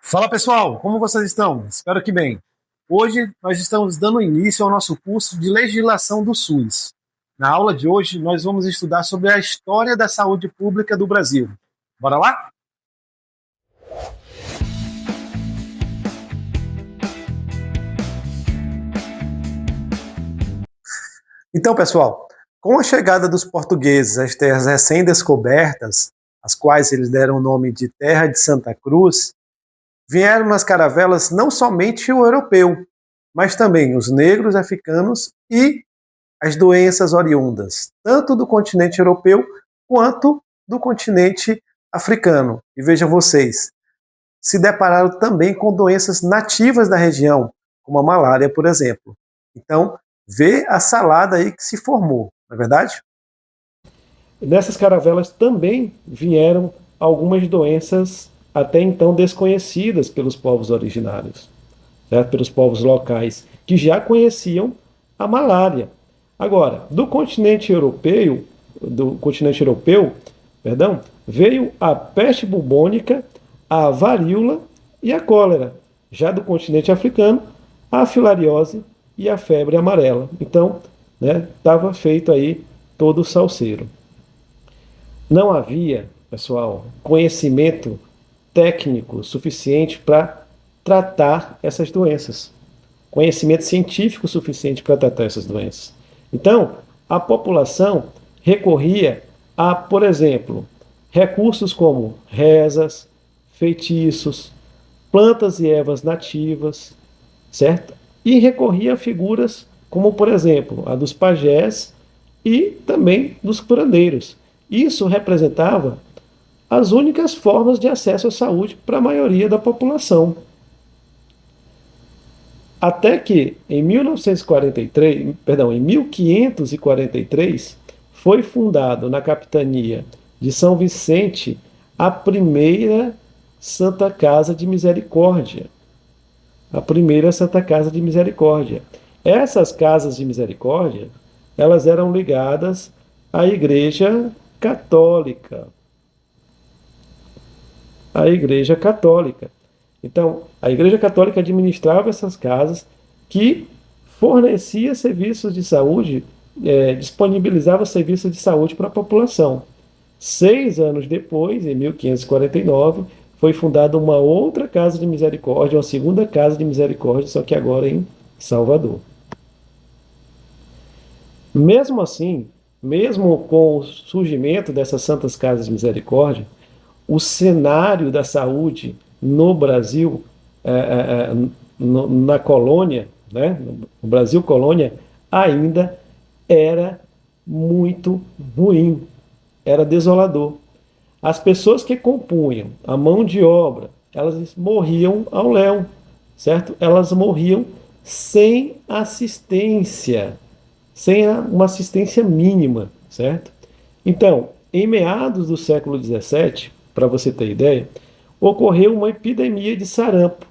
Fala pessoal, como vocês estão? Espero que bem. Hoje nós estamos dando início ao nosso curso de legislação do SUS. Na aula de hoje nós vamos estudar sobre a história da saúde pública do Brasil. Bora lá? Então, pessoal, com a chegada dos portugueses às terras recém-descobertas, as quais eles deram o nome de Terra de Santa Cruz, vieram nas caravelas não somente o europeu, mas também os negros africanos e as doenças oriundas, tanto do continente europeu quanto do continente africano. E vejam vocês, se depararam também com doenças nativas da região, como a malária, por exemplo. Então, vê a salada aí que se formou, não é verdade? Nessas caravelas também vieram algumas doenças até então desconhecidas pelos povos originários, certo? Pelos povos locais, que já conheciam a malária. Agora, do continente europeu, perdão, veio a peste bubônica, a varíola e a cólera. Já do continente africano, a filariose e a febre amarela. Então, estava feito aí todo o salseiro. Não havia, pessoal, conhecimento técnico suficiente para tratar essas doenças, conhecimento científico suficiente para tratar essas doenças. Então, a população recorria a, por exemplo, recursos como rezas, feitiços, plantas e ervas nativas, certo? E recorria a figuras como, por exemplo, a dos pajés e também dos curandeiros. Isso representava as únicas formas de acesso à saúde para a maioria da população. Até que em 1943, perdão, em 1543, foi fundado na capitania de São Vicente a primeira Santa Casa de Misericórdia. A primeira Santa Casa de Misericórdia. Essas casas de misericórdia, elas eram ligadas à Igreja Católica. A Igreja Católica. Então, a Igreja Católica administrava essas casas que fornecia serviços de saúde, disponibilizava serviços de saúde para a população. 6 anos depois, em 1549, foi fundada uma outra casa de misericórdia, uma segunda casa de misericórdia, só que agora em Salvador. Mesmo assim, mesmo com o surgimento dessas santas casas de misericórdia, o cenário da saúde no Brasil, na colônia, né, no Brasil colônia, ainda era muito ruim, era desolador. As pessoas que compunham a mão de obra, elas morriam ao léu, certo? Elas morriam sem assistência, sem uma assistência mínima, certo? Então, em meados do século XVII, para você ter ideia, ocorreu uma epidemia de sarampo.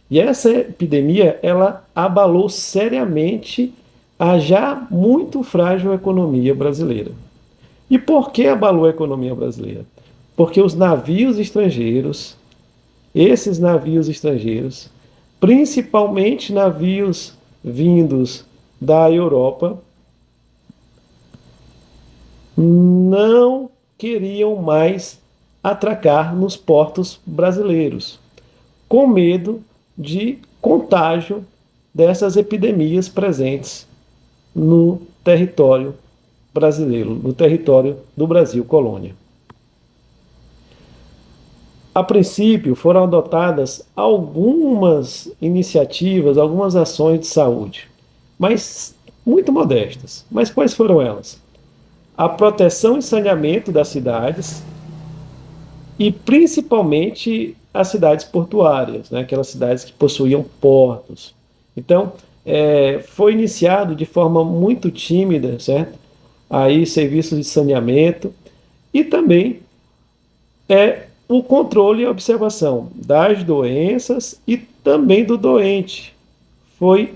E essa epidemia, ela abalou seriamente a já muito frágil economia brasileira. E por que abalou a economia brasileira? Porque os navios estrangeiros, esses navios estrangeiros, principalmente navios vindos da Europa, não queriam mais atracar nos portos brasileiros, com medo de contágio dessas epidemias presentes no território brasileiro, no território do Brasil colônia. A princípio, foram adotadas algumas iniciativas, algumas ações de saúde, mas muito modestas. Mas quais foram elas? A proteção e saneamento das cidades e principalmente as cidades portuárias, né? Aquelas cidades que possuíam portos. Então, foi iniciado de forma muito tímida, certo? Aí serviços de saneamento e também o controle e observação das doenças e também do doente. Foi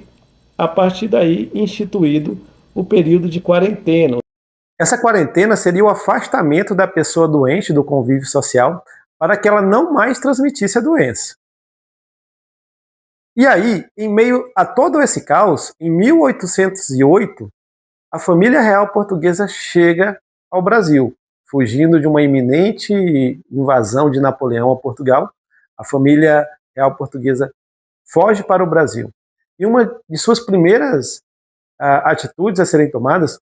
a partir daí instituído o período de quarentena. Essa quarentena seria o afastamento da pessoa doente do convívio social para que ela não mais transmitisse a doença. E aí, em meio a todo esse caos, em 1808, a família real portuguesa chega ao Brasil, fugindo de uma iminente invasão de Napoleão a Portugal. A família real portuguesa foge para o Brasil. E uma de suas primeiras atitudes a serem tomadas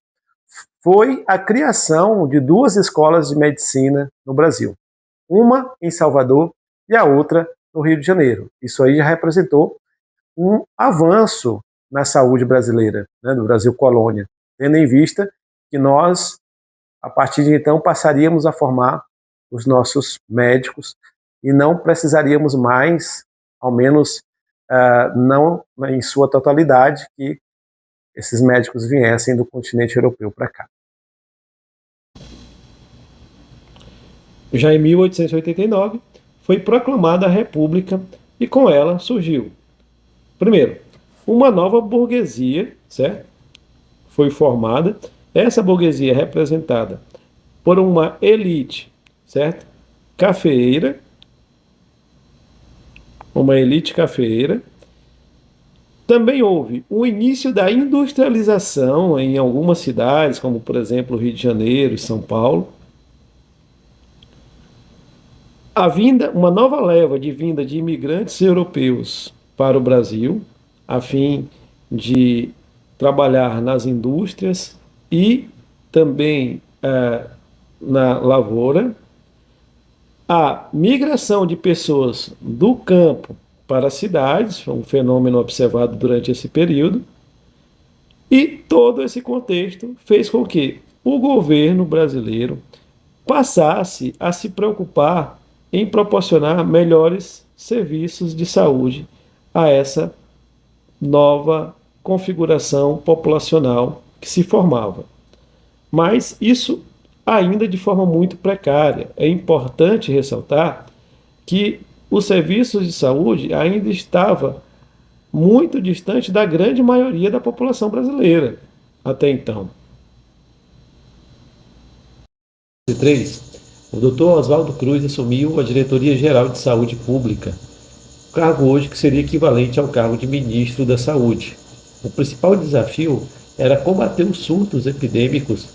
foi a criação de duas escolas de medicina no Brasil. Uma em Salvador e a outra no Rio de Janeiro. Isso aí já representou um avanço na saúde brasileira, né, do Brasil colônia, tendo em vista que nós, a partir de então, passaríamos a formar os nossos médicos e não precisaríamos mais, ao menos não em sua totalidade, que esses médicos viessem do continente europeu para cá. Já em 1889, foi proclamada a República e com ela surgiu, primeiro, uma nova burguesia, certo? Foi formada. Essa burguesia é representada por uma elite, certo? Cafeeira, uma elite cafeeira. Também houve o início da industrialização em algumas cidades, como por exemplo Rio de Janeiro e São Paulo. Uma nova leva de vinda de imigrantes europeus para o Brasil, a fim de trabalhar nas indústrias e também na lavoura. A migração de pessoas do campo para as cidades, foi um fenômeno observado durante esse período, e todo esse contexto fez com que o governo brasileiro passasse a se preocupar em proporcionar melhores serviços de saúde a essa nova configuração populacional que se formava. Mas isso ainda de forma muito precária. É importante ressaltar que os serviços de saúde ainda estavam muito distante da grande maioria da população brasileira até então. Em 2003, o Dr. Oswaldo Cruz assumiu a Diretoria Geral de Saúde Pública, cargo hoje que seria equivalente ao cargo de Ministro da Saúde. O principal desafio era combater os surtos epidêmicos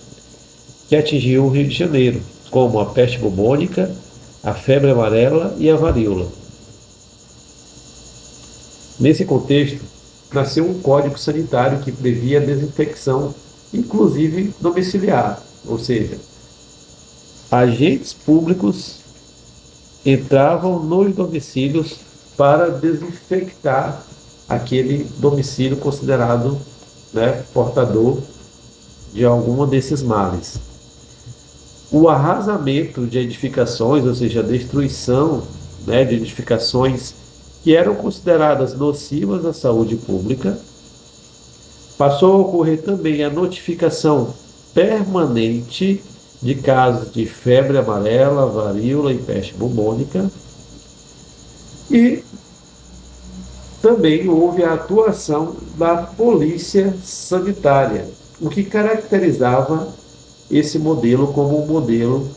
que atingiam o Rio de Janeiro, como a peste bubônica, a febre amarela e a varíola. Nesse contexto, nasceu um código sanitário que previa a desinfecção, inclusive domiciliar, ou seja, agentes públicos entravam nos domicílios para desinfectar aquele domicílio considerado, né, portador de algum desses males. O arrasamento de edificações, ou seja, a destruição, né, de edificações que eram consideradas nocivas à saúde pública, passou a ocorrer também a notificação permanente de casos de febre amarela, varíola e peste bubônica, e também houve a atuação da polícia sanitária, o que caracterizava esse modelo como um modelo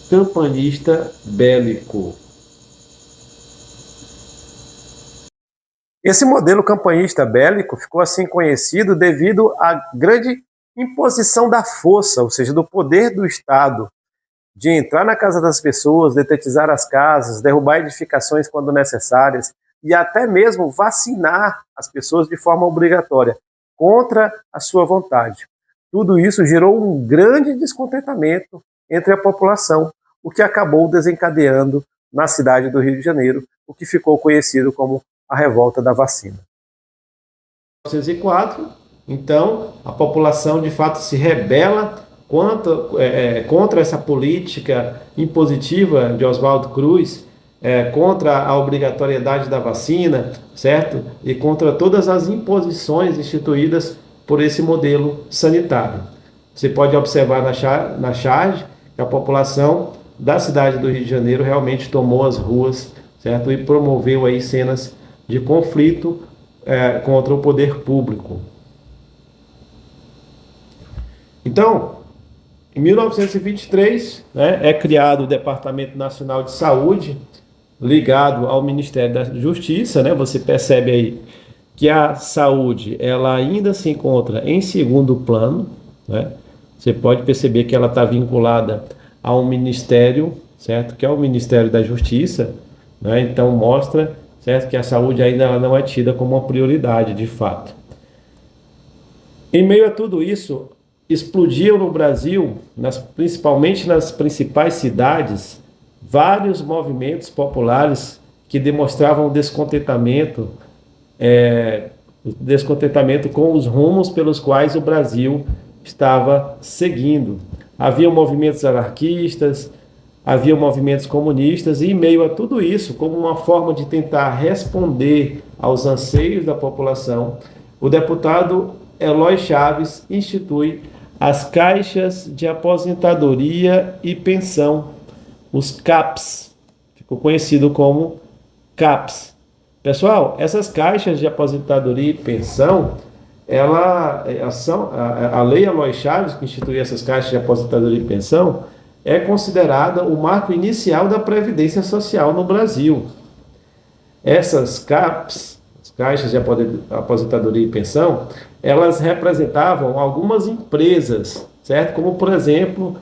campanista bélico. Esse modelo campanhista bélico ficou assim conhecido devido à grande imposição da força, ou seja, do poder do Estado, de entrar na casa das pessoas, detetizar as casas, derrubar edificações quando necessárias e até mesmo vacinar as pessoas de forma obrigatória, contra a sua vontade. Tudo isso gerou um grande descontentamento entre a população, o que acabou desencadeando na cidade do Rio de Janeiro, o que ficou conhecido como a revolta da vacina. Em 1904, então, a população de fato se rebela contra essa política impositiva de Oswaldo Cruz, contra a obrigatoriedade da vacina, certo? E contra todas as imposições instituídas por esse modelo sanitário. Você pode observar na charge que a população da cidade do Rio de Janeiro realmente tomou as ruas, certo? E promoveu aí cenas de conflito contra o poder público. Então, em 1923, né, é criado o Departamento Nacional de Saúde, ligado ao Ministério da Justiça, né? Você percebe aí que a saúde ela ainda se encontra em segundo plano, né? Você pode perceber que ela está vinculada a um ministério, certo? Que é o Ministério da Justiça, né? Então mostra, certo, que a saúde ainda ela não é tida como uma prioridade de fato. Em meio a tudo isso, explodiam no Brasil, principalmente nas principais cidades, vários movimentos populares que demonstravam descontentamento com os rumos pelos quais o Brasil estava seguindo. Havia movimentos anarquistas, havia movimentos comunistas, e em meio a tudo isso, como uma forma de tentar responder aos anseios da população, o deputado Eloy Chaves institui as caixas de aposentadoria e pensão, os CAPs, ficou conhecido como CAPs. Pessoal, essas caixas de aposentadoria e pensão, a lei Eloy Chaves, que institui essas caixas de aposentadoria e pensão, é considerada o marco inicial da Previdência Social no Brasil. Essas CAPs, as caixas de aposentadoria e pensão, elas representavam algumas empresas, certo? Como, por exemplo,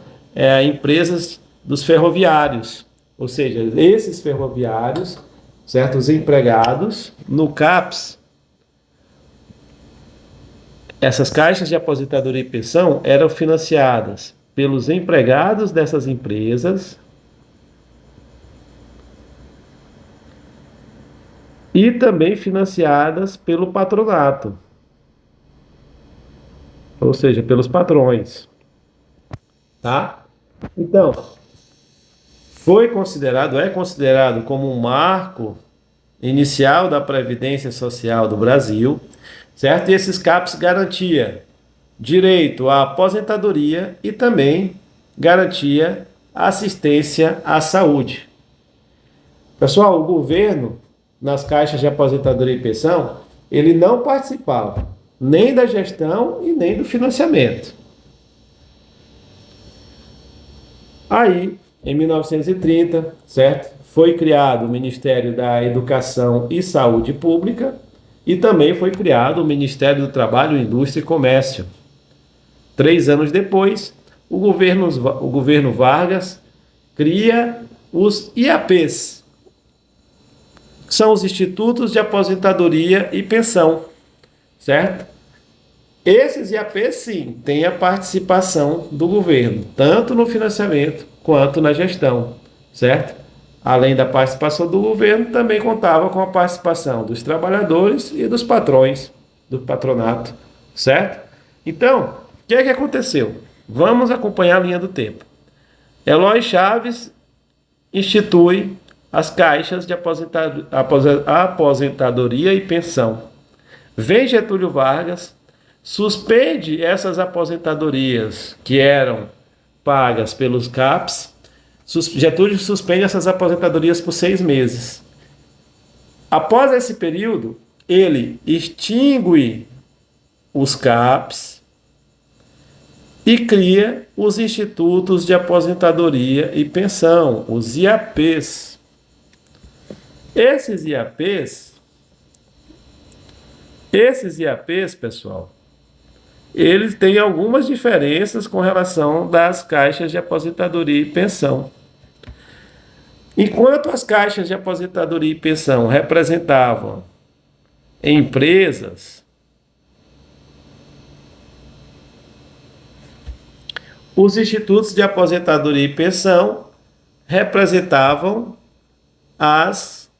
empresas dos ferroviários, ou seja, esses ferroviários, certo? Os empregados no CAPS, essas caixas de aposentadoria e pensão eram financiadas pelos empregados dessas empresas e também financiadas pelo patronato, ou seja, pelos patrões, tá? Então, é considerado como um marco inicial da Previdência Social do Brasil, certo? E esses CAPs garantia direito à aposentadoria e também garantia assistência à saúde. Pessoal, o governo, nas caixas de aposentadoria e pensão, ele não participava nem da gestão e nem do financiamento. Aí, em 1930, certo? Foi criado o Ministério da Educação e Saúde Pública e também foi criado o Ministério do Trabalho, Indústria e Comércio. 3 anos depois, o governo Vargas cria os IAPs, que são os Institutos de Aposentadoria e Pensão, certo? Esses IAPs, sim, têm a participação do governo, tanto no financiamento quanto na gestão, certo? Além da participação do governo, também contava com a participação dos trabalhadores e dos patrões do patronato, certo? Então, o que é que aconteceu? Vamos acompanhar a linha do tempo. Eloy Chaves institui as caixas de aposentadoria e pensão. Vem Getúlio Vargas, suspende essas aposentadorias que eram pagas pelos CAPs. Getúlio suspende essas aposentadorias por 6 meses. Após esse período, ele extingue os CAPs e cria os Institutos de Aposentadoria e Pensão, os IAPs. Esses IAPs, pessoal, eles têm algumas diferenças com relação das caixas de aposentadoria e pensão. Enquanto as caixas de aposentadoria e pensão representavam empresas, os institutos de aposentadoria e pensão representavam as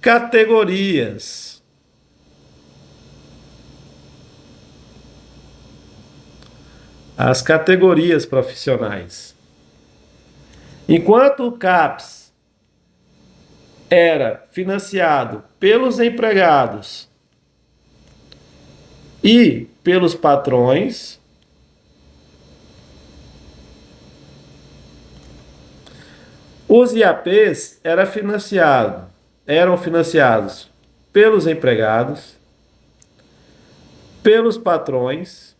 categorias. As categorias profissionais. Enquanto o CAPS era financiado pelos empregados e pelos patrões, os IAPs eram financiados pelos empregados, pelos patrões,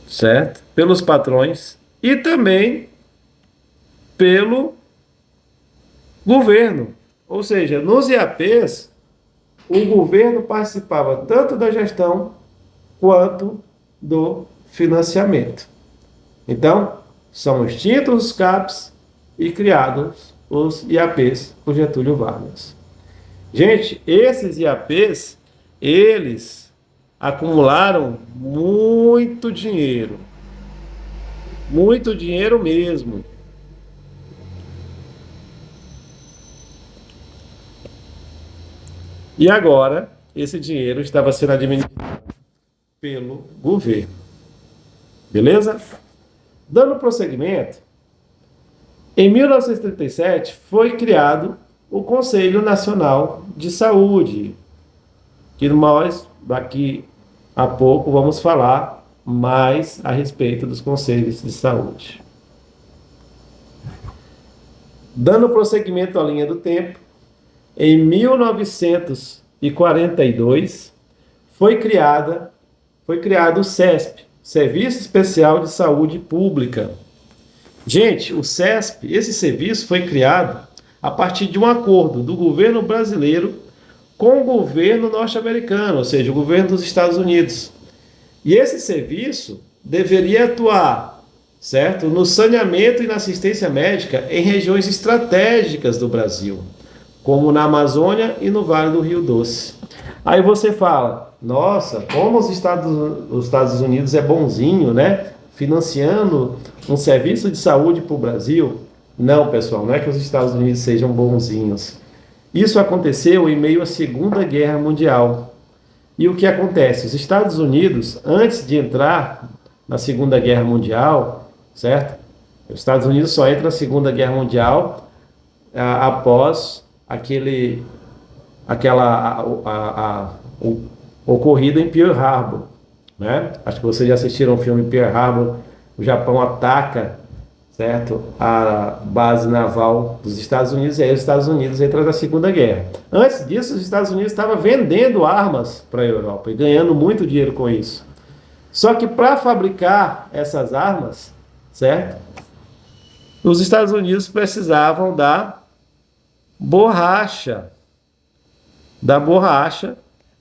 certo? Pelos patrões e também pelo governo. Ou seja, nos IAPs, o governo participava tanto da gestão quanto do financiamento. Então, são extintos os CAPs e criados os IAPs por Getúlio Vargas. Gente, esses IAPs, eles acumularam muito dinheiro mesmo. E agora, esse dinheiro estava sendo administrado pelo governo. Beleza? Dando prosseguimento, em 1937 foi criado o Conselho Nacional de Saúde, que nós, daqui a pouco, vamos falar mais a respeito dos conselhos de saúde. Dando prosseguimento à linha do tempo, em 1942 foi criado o SESP, Serviço Especial de Saúde Pública. Gente, o SESP, esse serviço foi criado a partir de um acordo do governo brasileiro com o governo norte-americano, ou seja, o governo dos Estados Unidos. E esse serviço deveria atuar, certo, no saneamento e na assistência médica em regiões estratégicas do Brasil, como na Amazônia e no Vale do Rio Doce. Aí você fala, nossa, como os Estados Unidos é bonzinho, né? Financiando um serviço de saúde para o Brasil. Não, pessoal, não é que os Estados Unidos sejam bonzinhos. Isso aconteceu em meio à Segunda Guerra Mundial. E o que acontece? Os Estados Unidos, antes de entrar na Segunda Guerra Mundial, certo? Os Estados Unidos só entra na Segunda Guerra Mundial após o ocorrido em Pearl Harbor, né? Acho que vocês já assistiram o filme Pearl Harbor. O Japão ataca, certo, a base naval dos Estados Unidos, e aí os Estados Unidos entram na Segunda Guerra. Antes disso, os Estados Unidos estavam vendendo armas para a Europa e ganhando muito dinheiro com isso. Só que para fabricar essas armas, certo, os Estados Unidos precisavam da borracha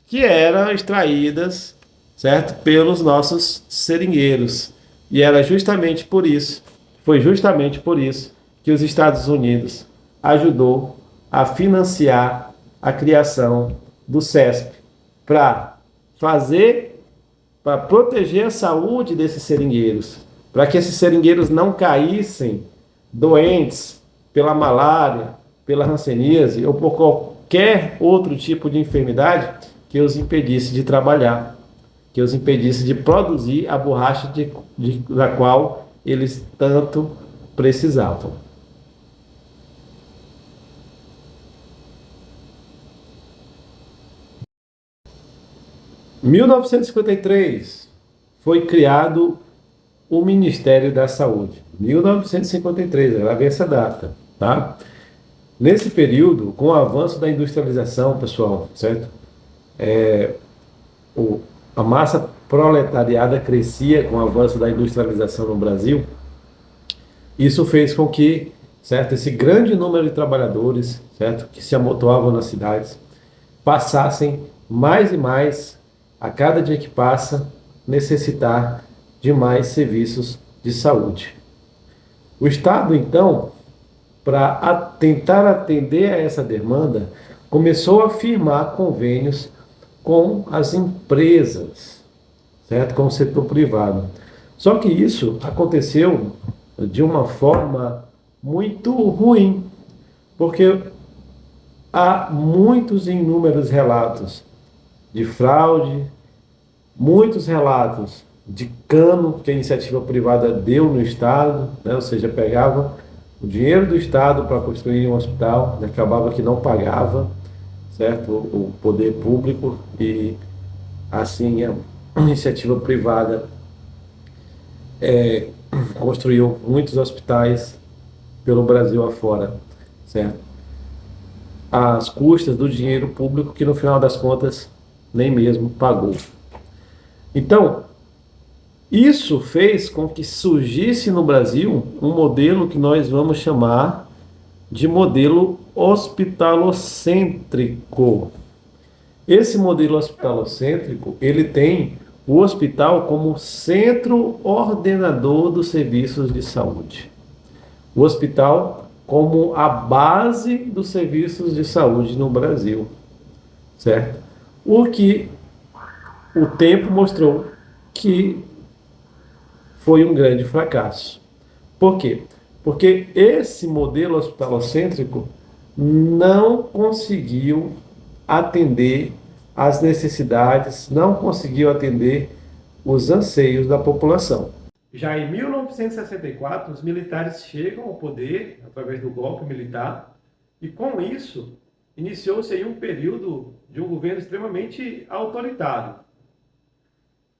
que eram extraídas, certo, pelos nossos seringueiros. E era justamente por isso, foi justamente por isso que os Estados Unidos ajudou a financiar a criação do SESP para proteger a saúde desses seringueiros, para que esses seringueiros não caíssem doentes pela malária, pela hanseníase ou por qualquer outro tipo de enfermidade que os impedisse de trabalhar, que os impedisse de produzir a borracha da qual eles tanto precisavam. Em 1953 foi criado o Ministério da Saúde. 1953, ela vem essa data, tá? Nesse período, com o avanço da industrialização, pessoal, certo? A massa proletariada crescia com o avanço da industrialização no Brasil. Isso fez com que, certo, esse grande número de trabalhadores, certo, que se amontoavam nas cidades, passassem mais e mais, a cada dia que passa, necessitar de mais serviços de saúde. O Estado, então, para tentar atender a essa demanda, começou a firmar convênios com as empresas, certo? Com o setor privado. Só que isso aconteceu de uma forma muito ruim, porque há muitos inúmeros relatos de fraude, muitos relatos de cano que a iniciativa privada deu no Estado, né? Ou seja, pegava o dinheiro do Estado para construir um hospital, acabava que não pagava, certo, o poder público, e assim a iniciativa privada construiu muitos hospitais pelo Brasil afora, certo, às custas do dinheiro público que no final das contas nem mesmo pagou. Então, Isso fez com que surgisse no Brasil um modelo que nós vamos chamar de modelo hospitalocêntrico. Esse modelo hospitalocêntrico, ele tem o hospital como centro ordenador dos serviços de saúde. O hospital como a base dos serviços de saúde no Brasil, certo? O que o tempo mostrou que foi um grande fracasso. Por quê? Porque esse modelo hospitalocêntrico não conseguiu atender às necessidades, não conseguiu atender os anseios da população. Já em 1964, os militares chegam ao poder através do golpe militar e, com isso, iniciou-se aí um período de um governo extremamente autoritário.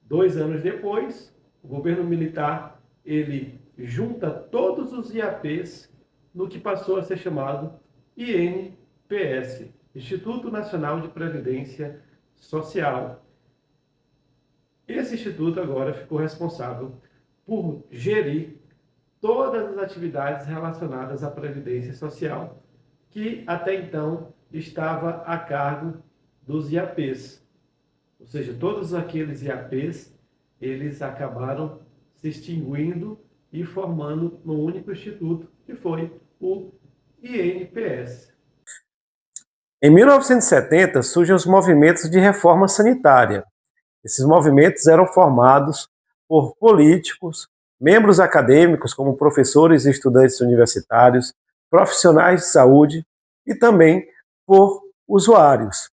2 anos depois, o governo militar ele junta todos os IAPs no que passou a ser chamado INPS, Instituto Nacional de Previdência Social. Esse instituto agora ficou responsável por gerir todas as atividades relacionadas à Previdência Social, que até então estava a cargo dos IAPs. Ou seja, todos aqueles IAPs, eles acabaram se extinguindo e formando um único instituto, que foi o INPS. Em 1970, surgem os movimentos de reforma sanitária. Esses movimentos eram formados por políticos, membros acadêmicos, como professores e estudantes universitários, profissionais de saúde e também por usuários.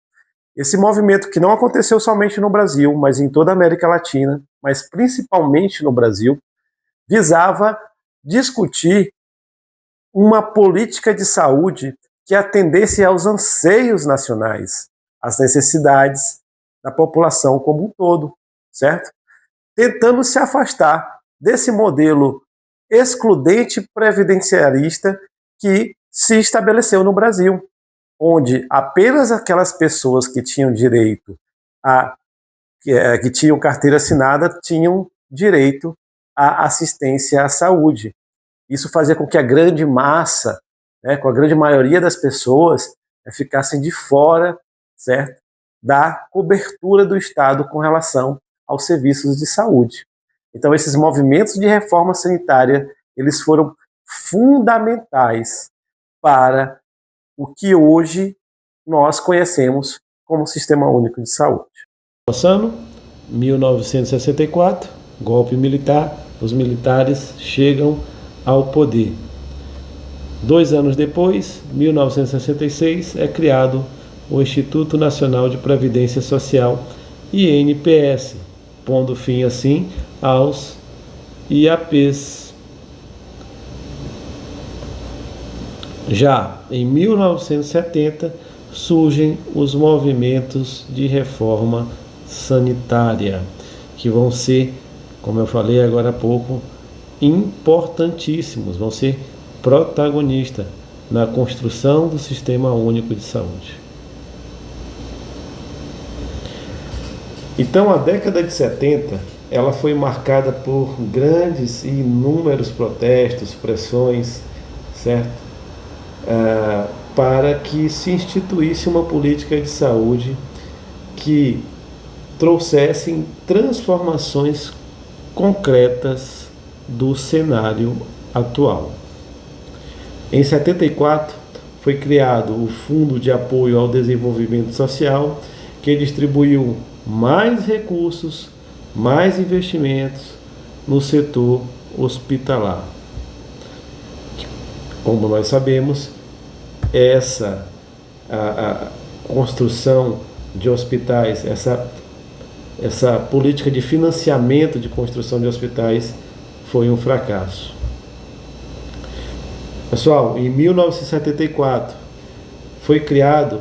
Esse movimento, que não aconteceu somente no Brasil, mas em toda a América Latina, mas principalmente no Brasil, visava discutir uma política de saúde que atendesse aos anseios nacionais, às necessidades da população como um todo, certo? Tentando se afastar desse modelo excludente previdenciarista que se estabeleceu no Brasil, onde apenas aquelas pessoas que tinham direito que tinham carteira assinada tinham direito à assistência à saúde. Isso fazia com que a grande massa, com a grande maioria das pessoas, ficassem de fora, certo, da cobertura do Estado com relação aos serviços de saúde. Então, esses movimentos de reforma sanitária, eles foram fundamentais para o que hoje nós conhecemos como Sistema Único de Saúde. Passando, 1964, golpe militar, os militares chegam ao poder. 2 anos depois, 1966, é criado o Instituto Nacional de Previdência Social, INPS, pondo fim assim aos IAPs. Já em 1970 surgem os movimentos de reforma sanitária, que vão ser, como eu falei agora há pouco, importantíssimos, vão ser protagonistas na construção do Sistema Único de Saúde. Então, a década de 70, ela foi marcada por grandes e inúmeros protestos, pressões, certo? Para que se instituísse uma política de saúde que trouxessem transformações concretas do cenário atual. Em 74, foi criado o Fundo de Apoio ao Desenvolvimento Social, que distribuiu mais recursos, mais investimentos no setor hospitalar. Como nós sabemos, a construção de hospitais, essa política de financiamento de construção de hospitais foi um fracasso. Pessoal, em 1974 foi criado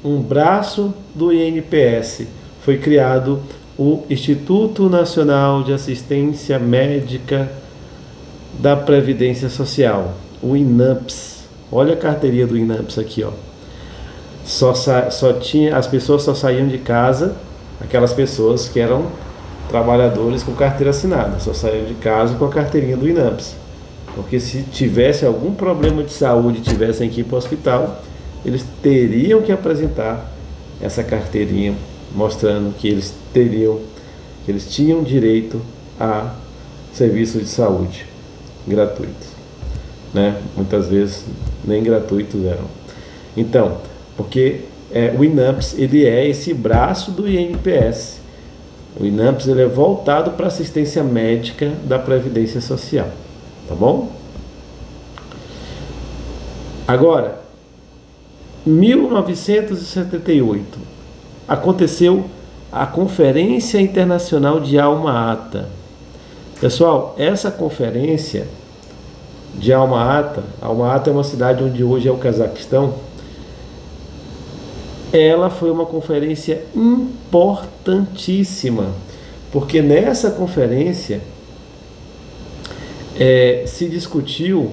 um braço do INPS, foi criado o Instituto Nacional de Assistência Médica da Previdência Social, o INAMPS. Olha a carteirinha do INAMPS aqui, ó. As pessoas só saíam de casa, aquelas pessoas que eram trabalhadores com carteira assinada, só saíam de casa com a carteirinha do INAMPS. Porque se tivesse algum problema de saúde e tivessem que ir para o hospital, eles teriam que apresentar essa carteirinha mostrando que eles tinham direito a serviços de saúde gratuitos, né? Muitas vezes nem gratuitos eram. Então, porque o INAMPS ele é esse braço do INPS. O INAMPS ele é voltado para assistência médica da Previdência Social, tá bom? Agora, 1978 aconteceu a Conferência Internacional de Alma-Ata. Pessoal, essa conferência de Alma-Ata é uma cidade onde hoje é o Cazaquistão. Ela foi uma conferência importantíssima, porque nessa conferência se discutiu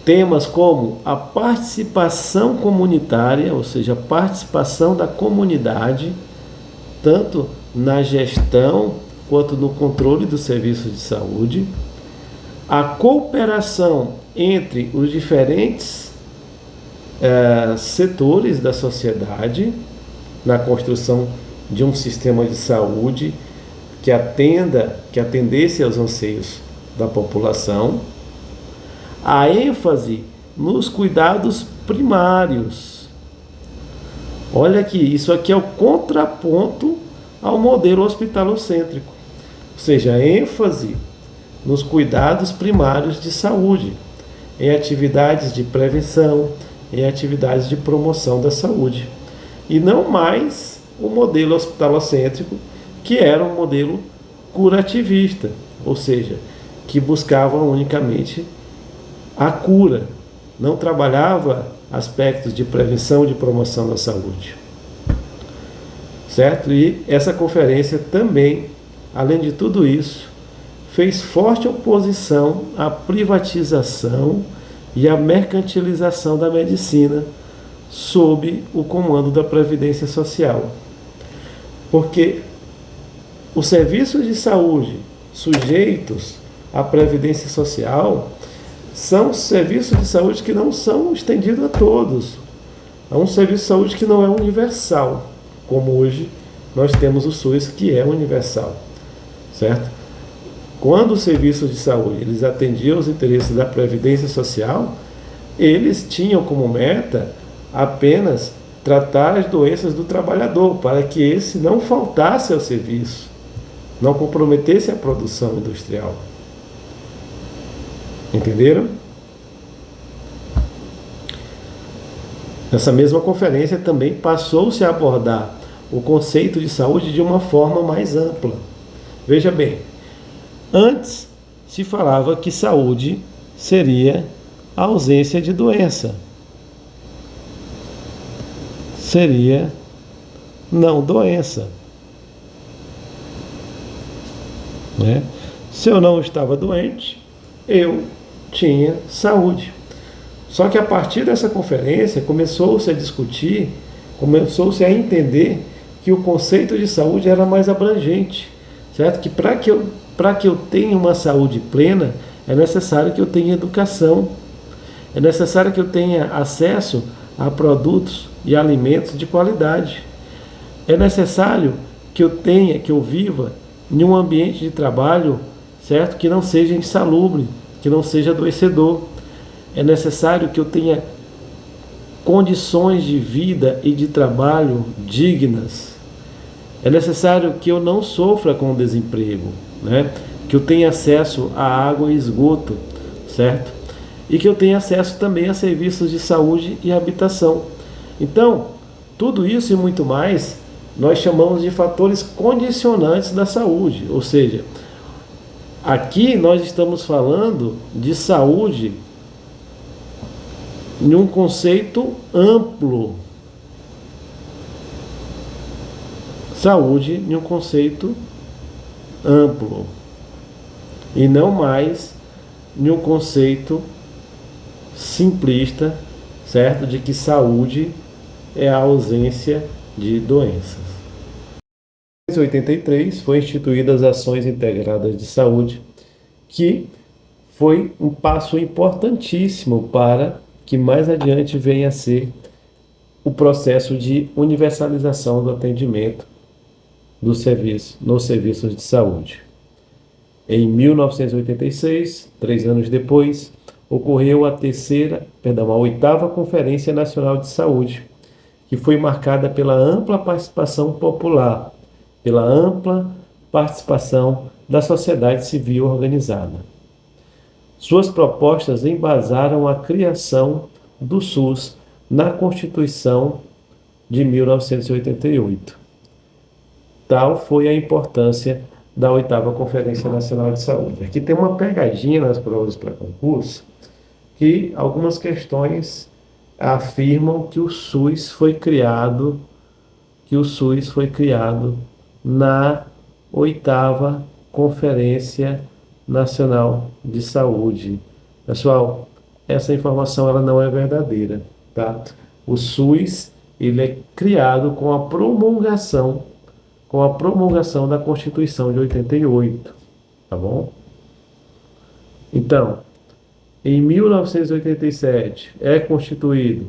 temas como a participação comunitária, ou seja, a participação da comunidade, tanto na gestão quanto no controle dos serviços de saúde, a cooperação entre os diferentes setores da sociedade na construção de um sistema de saúde que atendesse aos anseios da população, a ênfase nos cuidados primários. Olha aqui, isso aqui é o contraponto ao modelo hospitalocêntrico, ou seja, a ênfase nos cuidados primários de saúde, em atividades de prevenção, em atividades de promoção da saúde, e não mais o modelo hospitalocêntrico, que era um modelo curativista, ou seja, que buscava unicamente a cura, não trabalhava aspectos de prevenção e de promoção da saúde. Certo? E essa conferência também, além de tudo isso, fez forte oposição à privatização e à mercantilização da medicina sob o comando da Previdência Social. Porque os serviços de saúde sujeitos à Previdência Social são serviços de saúde que não são estendidos a todos. É um serviço de saúde que não é universal, como hoje nós temos o SUS, que é universal, certo? Quando os serviços de saúde eles atendiam os interesses da Previdência Social, eles tinham como meta apenas tratar as doenças do trabalhador, para que esse não faltasse ao serviço, não comprometesse a produção industrial. Entenderam? Nessa mesma conferência também passou-se a abordar o conceito de saúde de uma forma mais ampla. Veja bem, antes se falava que saúde seria a ausência de doença. Seria não doença. Né? Se eu não estava doente, eu tinha saúde. Só que a partir dessa conferência começou-se a discutir, começou-se a entender que o conceito de saúde era mais abrangente, certo? Que para que eu tenha uma saúde plena, é necessário que eu tenha educação, é necessário que eu tenha acesso a produtos e alimentos de qualidade, é necessário que eu viva em um ambiente de trabalho, certo? Que não seja insalubre, que não seja adoecedor. É necessário que eu tenha condições de vida e de trabalho dignas. É necessário que eu não sofra com o desemprego, né? Que eu tenha acesso a água e esgoto, certo? E que eu tenha acesso também a serviços de saúde e habitação. Então, tudo isso e muito mais, nós chamamos de fatores condicionantes da saúde, ou seja, aqui nós estamos falando de saúde em um conceito amplo. Saúde em um conceito amplo. E não mais em um conceito simplista, certo? De que saúde é a ausência de doenças. Em 1983 foi instituídas as ações integradas de saúde, que foi um passo importantíssimo para que mais adiante venha a ser o processo de universalização do atendimento do serviço, nos serviços de saúde. Em 1986, 3 anos depois, ocorreu a oitava Conferência Nacional de Saúde, que foi marcada pela ampla participação popular, pela ampla participação da sociedade civil organizada. Suas propostas embasaram a criação do SUS na Constituição de 1988. Tal foi a importância da oitava Conferência Nacional de Saúde. Aqui tem uma pegadinha nas provas para concurso, que algumas questões afirmam que o SUS foi criado na oitava Conferência Nacional de Saúde. Pessoal, essa informação ela não é verdadeira, tá? O SUS ele é criado com a promulgação da Constituição de 88, tá bom? Então, em 1987 é constituído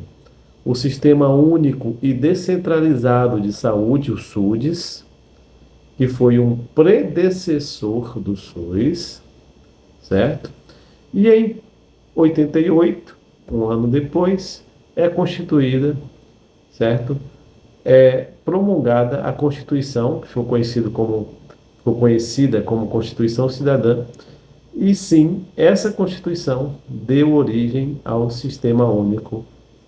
o Sistema Único e Descentralizado de Saúde, o SUDES, que foi um predecessor do SUS, certo? E em 88, um ano depois, é constituída, certo? É promulgada a Constituição, que ficou conhecida como Constituição Cidadã, e sim, essa Constituição deu origem ao Sistema Único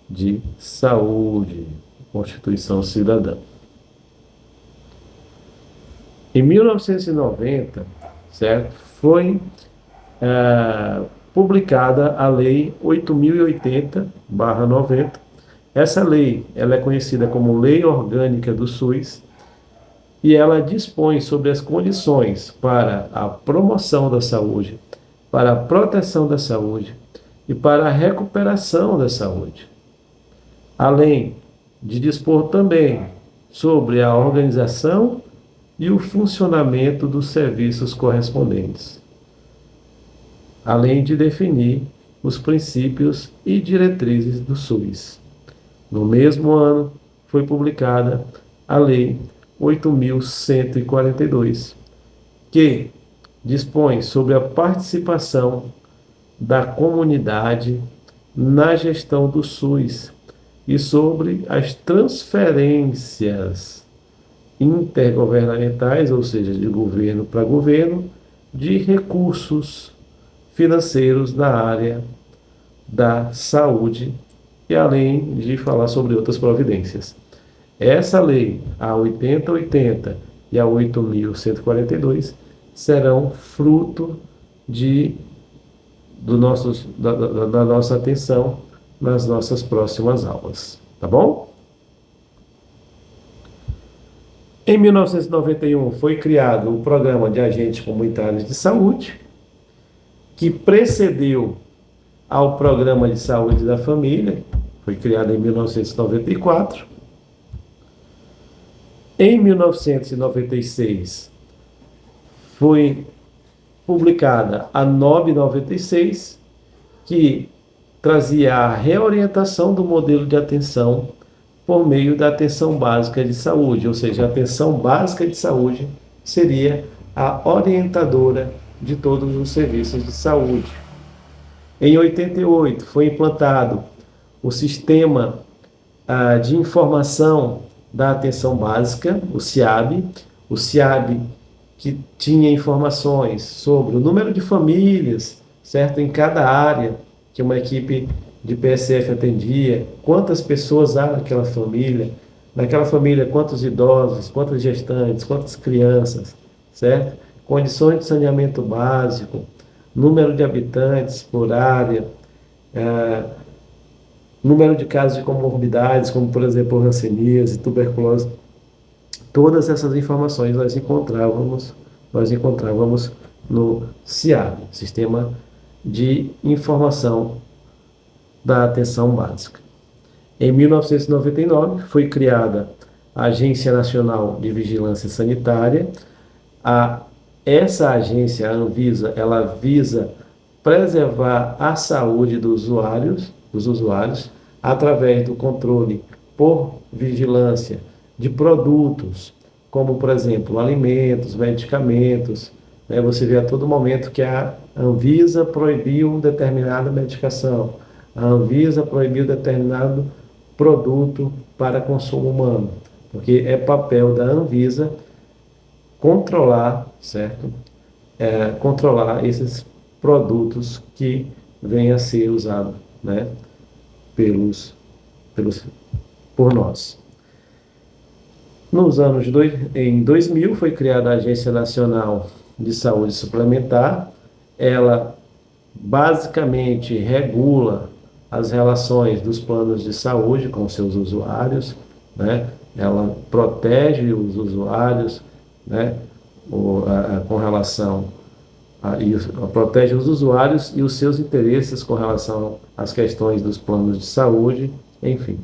de Saúde, Constituição Cidadã. Em 1990, certo, foi publicada a Lei 8.080/90. Essa lei ela é conhecida como Lei Orgânica do SUS e ela dispõe sobre as condições para a promoção da saúde, para a proteção da saúde e para a recuperação da saúde. Além de dispor também sobre a organização e o funcionamento dos serviços correspondentes, além de definir os princípios e diretrizes do SUS. No mesmo ano, foi publicada a Lei 8.142, que dispõe sobre a participação da comunidade na gestão do SUS e sobre as transferências intergovernamentais, ou seja, de governo para governo, de recursos financeiros na área da saúde, e além de falar sobre outras providências. Essa lei, a 8080 e a 8.142, serão fruto da nossa atenção nas nossas próximas aulas, tá bom? Em 1991 foi criado o Programa de Agentes Comunitários de Saúde, que precedeu ao Programa de Saúde da Família, foi criado em 1994. Em 1996 foi publicada a NOB 96, que trazia a reorientação do modelo de atenção por meio da atenção básica de saúde, ou seja, a atenção básica de saúde seria a orientadora de todos os serviços de saúde. Em 88 foi implantado o Sistema de Informação da Atenção Básica, o SIAB. O SIAB que tinha informações sobre o número de famílias, certo, em cada área que uma equipe de PSF atendia, quantas pessoas há naquela família quantos idosos, quantas gestantes, quantas crianças, certo? Condições de saneamento básico, número de habitantes por área, número de casos de comorbidades, como por exemplo hanseníase, tuberculose. Todas essas informações nós encontrávamos no SIAB, Sistema de Informação da Atenção Básica. Em 1999 foi criada a Agência Nacional de Vigilância Sanitária. Essa agência, a Anvisa, ela visa preservar a saúde dos usuários, através do controle por vigilância de produtos, como, por exemplo, alimentos, medicamentos. Né? Você vê a todo momento que a Anvisa proibiu determinada medicação, a Anvisa proibiu determinado produto para consumo humano, porque é papel da Anvisa controlar, certo? Controlar esses produtos que venham a ser usados, né, por nós. Em 2000 foi criada a Agência Nacional de Saúde Suplementar. Ela basicamente regula as relações dos planos de saúde com seus usuários, né? Ela protege os usuários, né? Com relação protege os usuários e os seus interesses com relação às questões dos planos de saúde, enfim.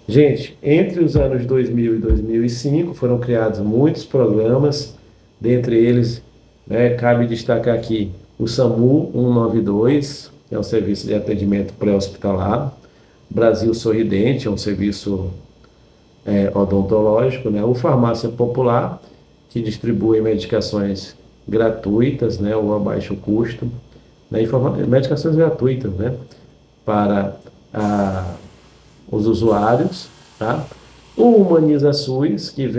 Gente, entre os anos 2000 e 2005 foram criados muitos programas, dentre eles, né, cabe destacar aqui o SAMU 192, que é um serviço de atendimento pré-hospitalar, Brasil Sorridente, é um serviço odontológico, né, o Farmácia Popular, que distribui medicações gratuitas, né, ou a baixo custo, né, medicações gratuitas, né, para os usuários, tá? O Humaniza SUS, que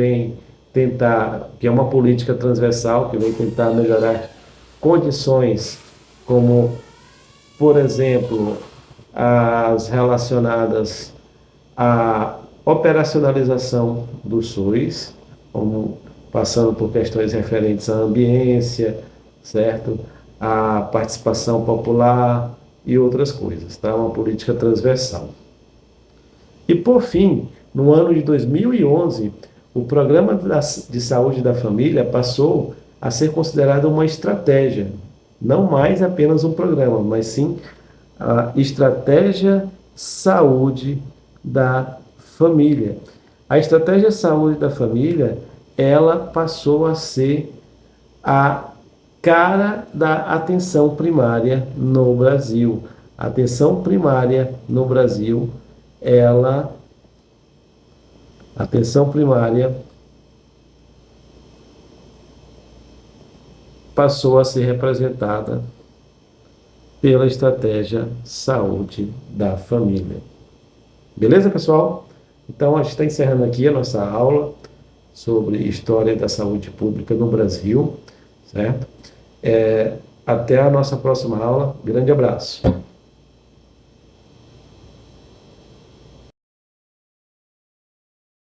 é uma política transversal, que vem tentar melhorar condições como, por exemplo, as relacionadas à operacionalização do SUS, como passando por questões referentes à ambiência, certo? À participação popular e outras coisas, tá? Uma política transversal. E, por fim, no ano de 2011, o Programa de Saúde da Família passou a ser considerado uma estratégia, não mais apenas um programa, mas sim a Estratégia Saúde da Família. A Estratégia Saúde da Família, ela passou a ser a cara da atenção primária no Brasil. A atenção primária no Brasil, a atenção primária passou a ser representada pela Estratégia Saúde da Família. Beleza, pessoal? Então, a gente está encerrando aqui a nossa aula sobre História da Saúde Pública no Brasil, certo? Até a nossa próxima aula. Grande abraço.